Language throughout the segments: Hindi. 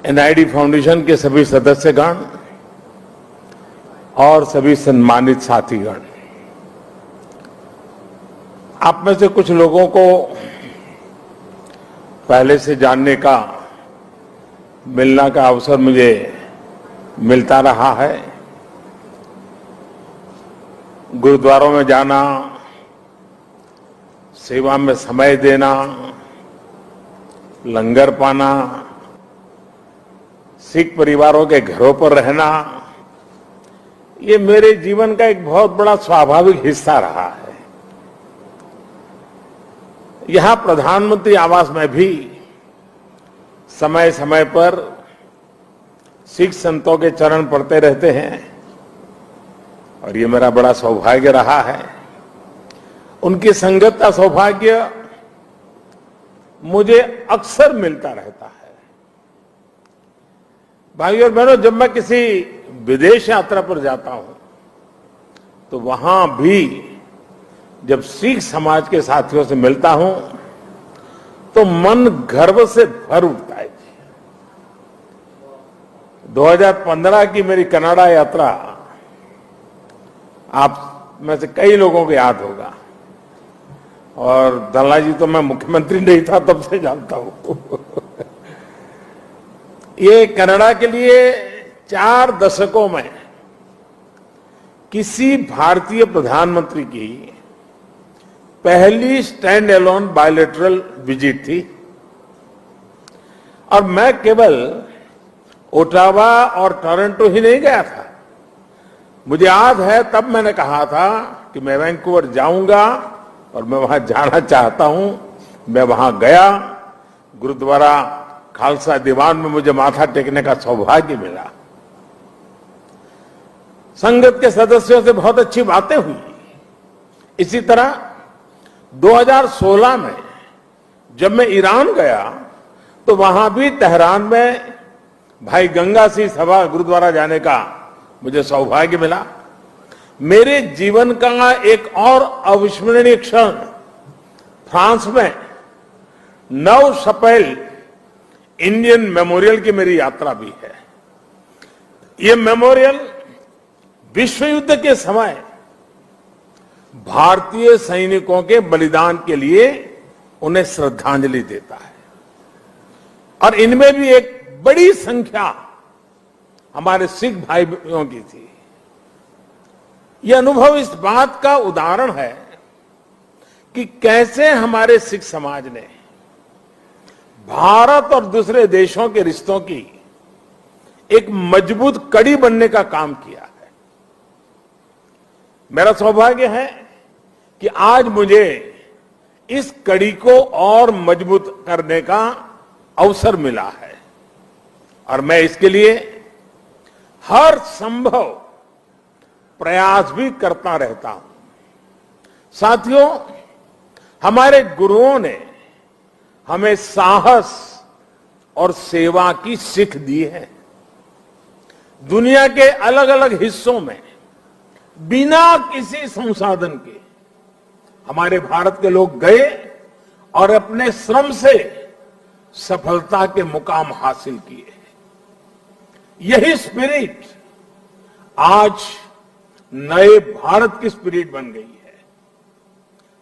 एनआईडी फाउंडेशन के सभी सदस्यगण और सभी सम्मानित साथीगण, आप में से कुछ लोगों को पहले से जानने का, मिलने का अवसर मुझे मिलता रहा है। गुरुद्वारों में जाना, सेवा में समय देना, लंगर पाना, सिख परिवारों के घरों पर रहना, ये मेरे जीवन का एक बहुत बड़ा स्वाभाविक हिस्सा रहा है। यहां प्रधानमंत्री आवास में भी समय समय पर सिख संतों के चरण पड़ते रहते हैं और ये मेरा बड़ा सौभाग्य रहा है। उनकी संगत का सौभाग्य मुझे अक्सर मिलता रहता है। भाइयों और बहनों, जब मैं किसी विदेश यात्रा पर जाता हूं तो वहां भी जब सिख समाज के साथियों से मिलता हूं तो मन गर्व से भर उठता है। 2015 की मेरी कनाडा यात्रा आप में से कई लोगों को याद होगा और दल्ला जी तो मैं मुख्यमंत्री नहीं था तब से जानता हूं। ये कनाडा के लिए 4 दशकों में किसी भारतीय प्रधानमंत्री की पहली स्टैंड एलोन बायलैटरल विजिट थी और मैं केवल ओटावा और टोरंटो ही नहीं गया था। मुझे याद है तब मैंने कहा था कि मैं वैंकूवर जाऊंगा और मैं वहां जाना चाहता हूं। मैं वहां गया, गुरुद्वारा खालसा दीवान में मुझे माथा टेकने का सौभाग्य मिला। संगत के सदस्यों से बहुत अच्छी बातें हुई। इसी तरह 2016 में जब मैं ईरान गया तो वहां भी तेहरान में भाई गंगा सिंह सभा गुरुद्वारा जाने का मुझे सौभाग्य मिला। मेरे जीवन का एक और अविस्मरणीय क्षण फ्रांस में 9 अप्रैल इंडियन मेमोरियल की मेरी यात्रा भी है। ये मेमोरियल विश्व युद्ध के समय भारतीय सैनिकों के बलिदान के लिए उन्हें श्रद्धांजलि देता है और इनमें भी एक बड़ी संख्या हमारे सिख भाइयों की थी। यह अनुभव इस बात का उदाहरण है कि कैसे हमारे सिख समाज ने भारत और दूसरे देशों के रिश्तों की एक मजबूत कड़ी बनने का काम किया है। मेरा सौभाग्य है कि आज मुझे इस कड़ी को और मजबूत करने का अवसर मिला है और मैं इसके लिए हर संभव प्रयास भी करता रहता हूं। साथियों, हमारे गुरुओं ने हमें साहस और सेवा की सीख दी है। दुनिया के अलग अलग हिस्सों में बिना किसी संसाधन के हमारे भारत के लोग गए और अपने श्रम से सफलता के मुकाम हासिल किए। यही स्पिरिट आज नए भारत की स्पिरिट बन गई है।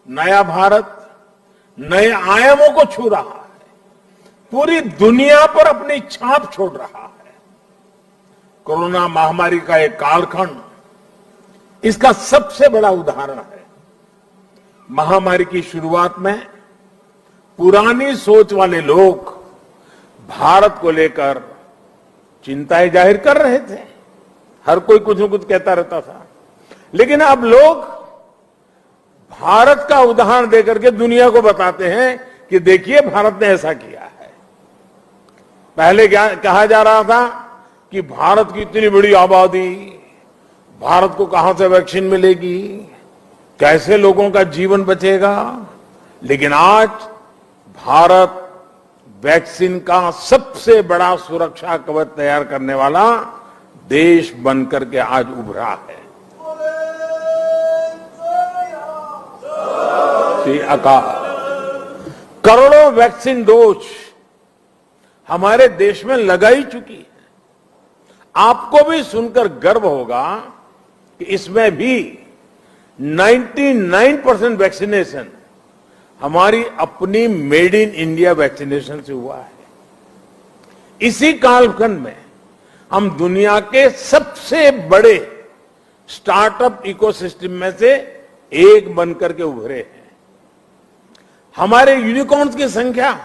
नया भारत नए आयामों को छू रहा है, पूरी दुनिया पर अपनी छाप छोड़ रहा है। कोरोना महामारी का एक कालखंड इसका सबसे बड़ा उदाहरण है। महामारी की शुरुआत में पुरानी सोच वाले लोग भारत को लेकर चिंताएं जाहिर कर रहे थे। हर कोई कुछ न कुछ कहता रहता था, लेकिन अब लोग भारत का उदाहरण देकर के दुनिया को बताते हैं कि देखिए भारत ने ऐसा किया है। पहले क्या कहा जा रहा था कि भारत की इतनी बड़ी आबादी, भारत को कहां से वैक्सीन मिलेगी, कैसे लोगों का जीवन बचेगा। लेकिन आज भारत वैक्सीन का सबसे बड़ा सुरक्षा कवच तैयार करने वाला देश बनकर के आज उभरा है। श्री अकाल करोड़ों वैक्सीन डोज हमारे देश में लगाई चुकी है। आपको भी सुनकर गर्व होगा कि इसमें भी 99% वैक्सीनेशन हमारी अपनी मेड इन इंडिया वैक्सीनेशन से हुआ है। इसी कालखंड में हम दुनिया के सबसे बड़े स्टार्टअप इकोसिस्टम में से एक बनकर के उभरे हैं। हमारे यूनिकॉर्न्स की संख्या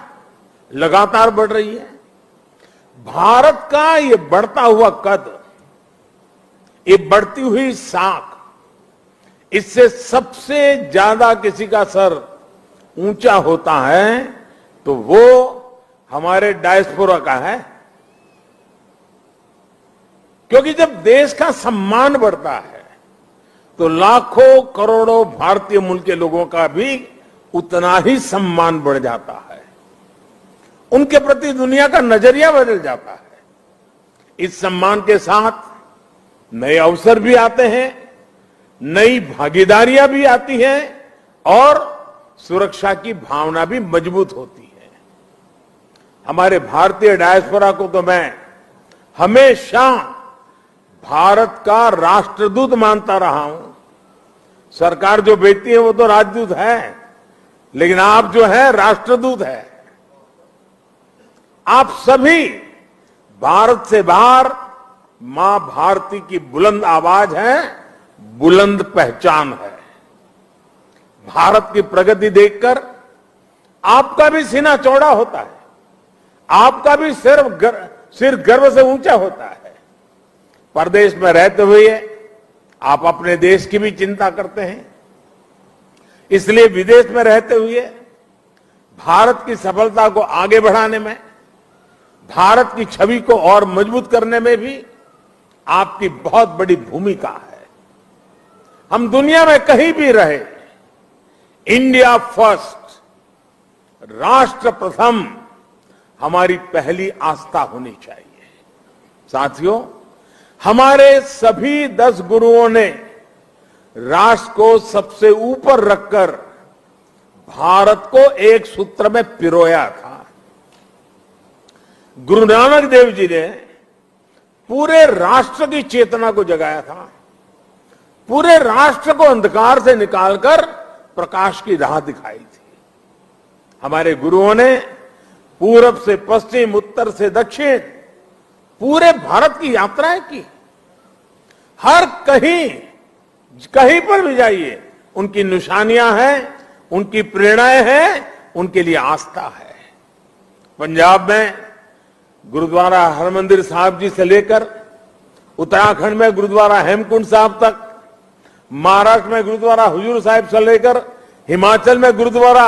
लगातार बढ़ रही है। भारत का ये बढ़ता हुआ कद, ये बढ़ती हुई साख, इससे सबसे ज्यादा किसी का सर ऊंचा होता है तो वो हमारे डायस्पोरा का है। क्योंकि जब देश का सम्मान बढ़ता है तो लाखों करोड़ों भारतीय मूल के लोगों का भी उतना ही सम्मान बढ़ जाता है। उनके प्रति दुनिया का नजरिया बदल जाता है। इस सम्मान के साथ नए अवसर भी आते हैं, नई भागीदारियां भी आती हैं और सुरक्षा की भावना भी मजबूत होती है। हमारे भारतीय डायस्पोरा को तो मैं हमेशा भारत का राष्ट्रदूत मानता रहा हूं। सरकार जो भेजती है वो तो राजदूत है, लेकिन आप जो है राष्ट्रदूत है। आप सभी भारत से बाहर मां भारती की बुलंद आवाज है, बुलंद पहचान है। भारत की प्रगति देखकर आपका भी सीना चौड़ा होता है, आपका भी सिर गर्व से ऊंचा होता है। परदेश में रहते हुए आप अपने देश की भी चिंता करते हैं, इसलिए विदेश में रहते हुए भारत की सफलता को आगे बढ़ाने में, भारत की छवि को और मजबूत करने में भी आपकी बहुत बड़ी भूमिका है। हम दुनिया में कहीं भी रहे, इंडिया फर्स्ट, राष्ट्र प्रथम हमारी पहली आस्था होनी चाहिए। साथियों, हमारे सभी 10 गुरुओं ने राष्ट्र को सबसे ऊपर रखकर भारत को एक सूत्र में पिरोया था। गुरु नानक देव जी ने पूरे राष्ट्र की चेतना को जगाया था, पूरे राष्ट्र को अंधकार से निकालकर प्रकाश की राह दिखाई थी। हमारे गुरुओं ने पूरब से पश्चिम, उत्तर से दक्षिण पूरे भारत की यात्राएं की। हर कहीं पर भी जाइए उनकी निशानियां हैं, उनकी प्रेरणाएं हैं, उनके लिए आस्था है। पंजाब में गुरुद्वारा हरमंदिर साहिब जी से लेकर उत्तराखंड में गुरुद्वारा हेमकुंड साहिब तक, महाराष्ट्र में गुरुद्वारा हुजूर साहिब से लेकर हिमाचल में गुरुद्वारा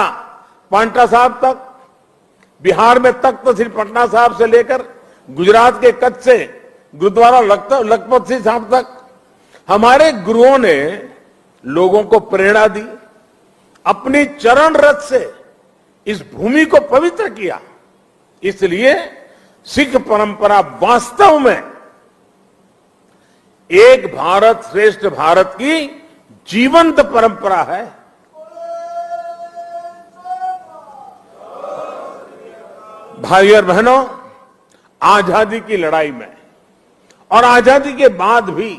पांटा साहिब तक, बिहार में तख्त श्री पटना साहिब से लेकर गुजरात के कच्छ से गुरुद्वारा लखपत सिंह साहिब तक हमारे गुरुओं ने लोगों को प्रेरणा दी, अपनी चरण रथ से इस भूमि को पवित्र किया। इसलिए सिख परंपरा वास्तव में एक भारत श्रेष्ठ भारत की जीवंत परंपरा है। भाई और बहनों, आजादी की लड़ाई में और आजादी के बाद भी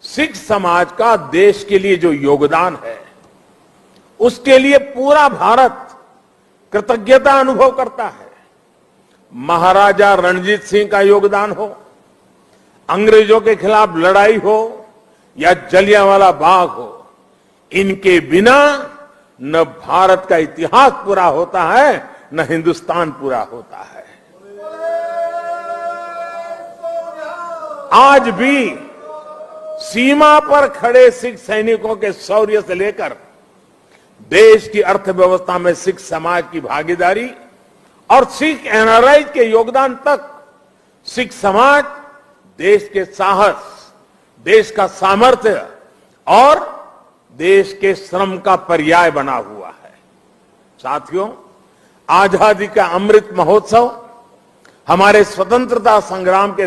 सिख समाज का देश के लिए जो योगदान है, उसके लिए पूरा भारत कृतज्ञता अनुभव करता है। महाराजा रणजीत सिंह का योगदान हो, अंग्रेजों के खिलाफ लड़ाई हो या जलियांवाला बाग हो, इनके बिना न भारत का इतिहास पूरा होता है, न हिंदुस्तान पूरा होता है। आज भी सीमा पर खड़े सिख सैनिकों के शौर्य से लेकर देश की अर्थव्यवस्था में सिख समाज की भागीदारी और सिख एनआरआई के योगदान तक, सिख समाज देश के साहस, देश का सामर्थ्य और देश के श्रम का पर्याय बना हुआ है। साथियों, आजादी का अमृत महोत्सव हमारे स्वतंत्रता संग्राम के